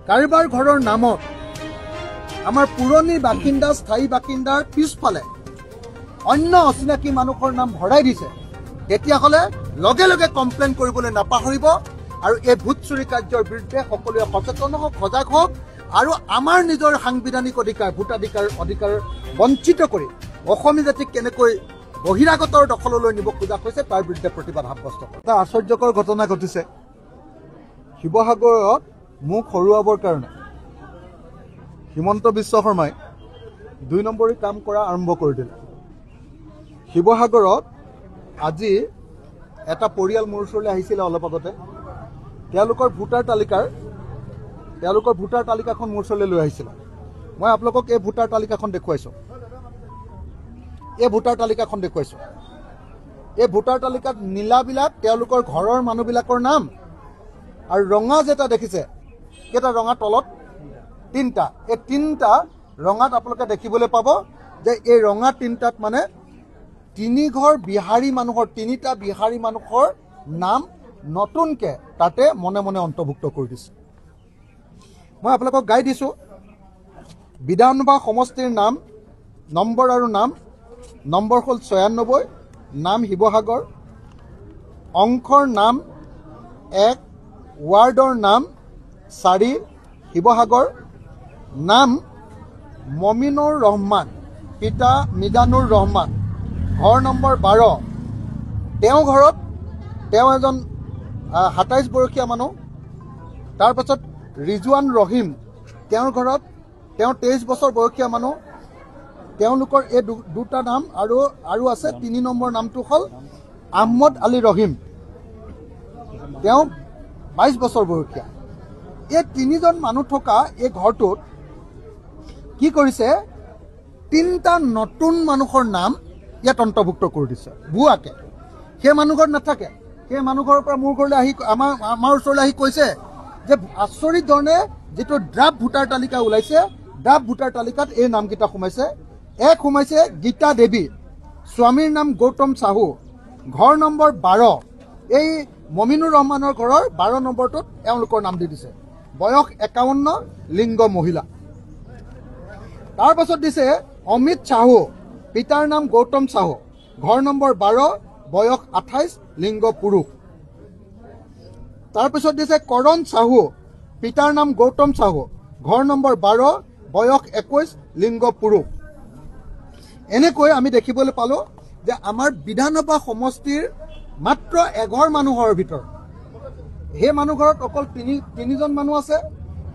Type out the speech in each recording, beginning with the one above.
কাৰোবাৰ ঘৰৰ নামত আমাৰ পুৰণি বাসিন্দা স্থায়ী বাসিন্দাৰ পিছফালে অন্য অচিনাকি মানুহৰ নাম ভৰাই দিছে, তেতিয়াহ'লে লগে লগে কমপ্লেইন কৰিবলৈ নাপাহৰিব। আৰু এই ভোট চুৰি কাৰ্যৰ বিৰুদ্ধে সকলোৱে সচেতন হওক, সজাগ হওক আৰু আমাৰ নিজৰ সাংবিধানিক অধিকাৰ, ভোটাধিকাৰ অধিকাৰ বঞ্চিত কৰি অসমীয়া জাতিক কেনেকৈ বহিৰাগতৰ দখললৈ নিব খোজা হৈছে তাৰ বিৰুদ্ধে প্ৰতিবাদ সাব্যস্ত কৰে। এটা আশ্চৰ্যকৰ ঘটনা ঘটিছে শিৱসাগৰত। মোক হৰুৱাবৰ কাৰণে হিমন্ত বিশ্ব শৰ্মাই ২ নম্বৰী কাম কৰা আৰম্ভ কৰি দিলে। শিৱসাগৰত আজি এটা পৰিয়াল মোৰ ওচৰলৈ আহিছিলে অলপ আগতে। তেওঁলোকৰ ভোটাৰ তালিকাখন মোৰ ওচৰলৈ লৈ আহিছিলে। মই আপোনালোকক এই ভোটাৰ তালিকাখন দেখুৱাইছোঁ। এই ভোটাৰ তালিকাত নীলাবিলাক তেওঁলোকৰ ঘৰৰ মানুহবিলাকৰ নাম, আৰু ৰঙা যেটা দেখিছে, কেইটা ৰঙা তলত 3টা। এই 3টা ৰঙাত আপোনালোকে দেখিবলৈ পাব যে এই ৰঙা 3টাত মানে 3টা বিহাৰী মানুহৰ নাম নতুনকৈ তাতে মনে মনে অন্তৰ্ভুক্ত কৰি দিছে। মই আপোনালোকক গাই দিছোঁ। বিধানসভা সমষ্টিৰ নাম নম্বৰ আৰু নম্বৰ হ'ল 96, নাম শিৱসাগৰ, অংশৰ নাম 1, ৱাৰ্ডৰ নাম 4 শিৱসাগৰ, নাম মমিনুৰ ৰহমান, পিতা মিজানুৰ ৰহমান, ঘৰ নম্বৰ 12। তেওঁ এজন 27 বয়সীয়া মানুহ। তাৰপাছত ৰিজৱান ৰহিম, তেওঁৰ ঘৰত 23 বছৰ বয়সীয়া মানুহ। তেওঁলোকৰ এই 2টা নাম আৰু আছে। 3 নম্বৰ নামটো হ'ল আহমদ আলী ৰহিম, তেওঁ 22 বছৰ বয়সীয়া। এই 3জন মানুহ থকা এই ঘৰটোত কি কৰিছে, 3টা নতুন মানুহৰ নাম ইয়াত অন্তৰ্ভুক্ত কৰি দিছে ভুৱাকে। সেই মানুহ ঘৰত নাথাকে। সেই মানুহ ঘৰৰ পৰা মোৰ ঘৰলৈ আহি আমাৰ ওচৰলৈ আহি কৈছে যে আচৰিত ধৰণে যিটো ড্ৰাফ্ট ভোটাৰ তালিকা ওলাইছে, ড্ৰাফ্ট ভোটাৰ তালিকাত এই নামকেইটা সোমাইছে। এক সোমাইছে গীতা দেৱী, স্বামীৰ নাম গৌতম চাহু, ঘৰ নম্বৰ 12। এই মমিনুৰ ৰহমানৰ ঘৰৰ 12 নম্বৰটোত এওঁলোকৰ নাম দি দিছে। বয়স 51, লিংগ মহিলা। তাৰ পাছত দিছে অমিত চাহু, পিতাৰ নাম গৌতম চাহু, ঘৰ নম্বৰ 12, বয়স 28, লিংগ পুৰুষ। তাৰপিছত দিছে কৰণ চাহু, পিতাৰ নাম গৌতম চাহু, ঘৰ নম্বৰ 12, বয়স 21, লিংগ পুৰুষ। এনেকৈ আমি দেখিবলৈ পালোঁ যে আমাৰ বিধানসভা সমষ্টিৰ মাত্ৰ এঘৰ মানুহৰ ভিতৰত, সেই মানুহ ঘৰত অকল 3জন মানুহ আছে।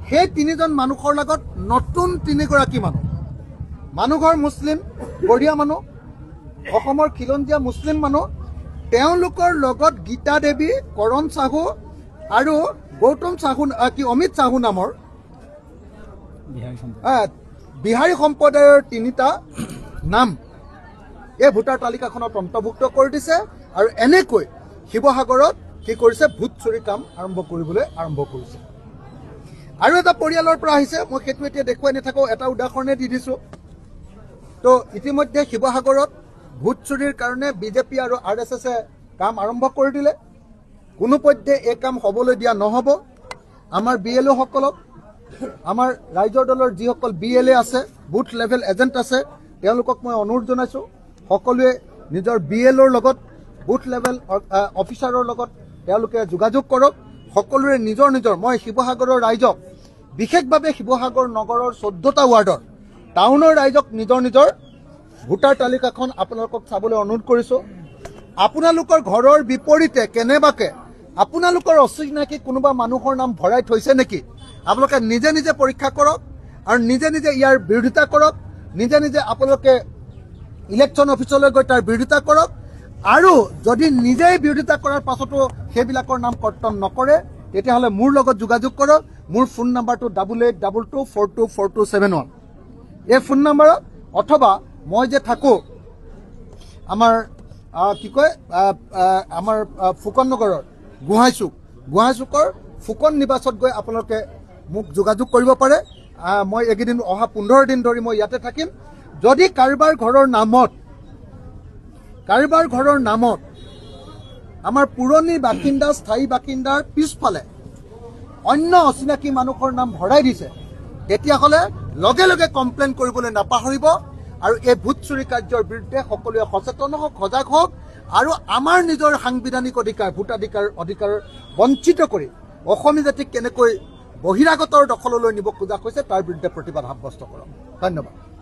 সেই 3জন মানুহৰ লগত নতুন 3গৰাকী মানুহ ঘৰ মুছলিম, বঢ়িয়া মানুহ, অসমৰ খিলঞ্জীয়া মুছলিম মানুহ। তেওঁলোকৰ লগত গীতা দেৱী, কৰণ চাহু আৰু গৌতম চাহু অমিত চাহু নামৰ বিহাৰী সম্প্ৰদায়ৰ 3টা নাম এই ভোটাৰ তালিকাখনত অন্তৰ্ভুক্ত কৰি দিছে। আৰু এনেকৈ শিৱসাগৰত কি কৰিছে, ভোট চুৰি কাম আৰম্ভ কৰিছে। আৰু এটা পৰিয়ালৰ পৰা আহিছে, মই সেইটো এতিয়া দেখুৱাই নাথাকোঁ, এটা উদাহৰণে দি দিছোঁ। তো ইতিমধ্যে শিৱসাগৰত ভোট চুৰিৰ কাৰণে বিজেপি আৰু RSSে কাম আৰম্ভ কৰি দিলে। কোনোপধ্যে এই কাম হ'বলৈ দিয়া নহ'ব। আমাৰ BLO সকলক, আমাৰ ৰাইজৰ দলৰ যিসকল BLA আছে, বুথ লেভেল এজেণ্ট আছে, তেওঁলোকক মই অনুৰোধ জনাইছোঁ, সকলোৱে নিজৰ BLOৰ লগত, বুথ লেভেল অফিচাৰৰ লগত তেওঁলোকে যোগাযোগ কৰক। সকলোৰে নিজৰ মই শিৱসাগৰৰ ৰাইজক, বিশেষভাৱে শিৱসাগৰ নগৰৰ 14টা ৱাৰ্ডৰ টাউনৰ ৰাইজক নিজৰ ভোটাৰ তালিকাখন আপোনালোকক চাবলৈ অনুৰোধ কৰিছোঁ। আপোনালোকৰ ঘৰৰ বিপৰীতে কেনেবাকে আপোনালোকৰ অচিনাকি কোনোবা মানুহৰ নাম ভৰাই থৈছে নেকি, আপোনালোকে নিজে পৰীক্ষা কৰক আৰু নিজে ইয়াৰ বিৰোধিতা কৰক। নিজে আপোনালোকে ইলেকশ্যন অফিচলৈ গৈ তাৰ বিৰোধিতা কৰক। আৰু যদি নিজেই বিৰোধিতা কৰাৰ পাছতো সেইবিলাকৰ নাম কৰ্তন নকৰে, তেতিয়াহ'লে মোৰ লগত যোগাযোগ কৰক। মোৰ ফোন নাম্বাৰটো 8822424271। এই ফোন নাম্বাৰত, অথবা মই যে থাকোঁ আমাৰ আমাৰ ফুকন নগৰৰ গোহাঁইচুকৰ ফুকন নিবাসত গৈ আপোনালোকে মোক যোগাযোগ কৰিব পাৰে। মই এইকেইদিন অহা 15 দিন ধৰি মই ইয়াতে থাকিম। যদি কাৰোবাৰ ঘৰৰ নামত আমাৰ পুৰণি বাসিন্দা, স্থায়ী বাসিন্দাৰ পিছফালে অন্য অচিনাকি মানুহৰ নাম ভৰাই দিছে তেতিয়াহ'লে লগে লগে কমপ্লেইন কৰিবলৈ নাপাহৰিব আৰু এই ভোট চুৰি কাৰ্যৰ বিৰুদ্ধে সকলোৱে সচেতন হওক সজাগ হওক আৰু আমাৰ নিজৰ সাংবিধানিক অধিকাৰ ভোটাধিকাৰ বঞ্চিত কৰি অসমীয়া জাতিক কেনেকৈ বহিৰাগতৰ দখললৈ নিব খোজা হৈছে তাৰ বিৰুদ্ধে প্ৰতিবাদ সাব্যস্ত কৰক ধন্যবাদ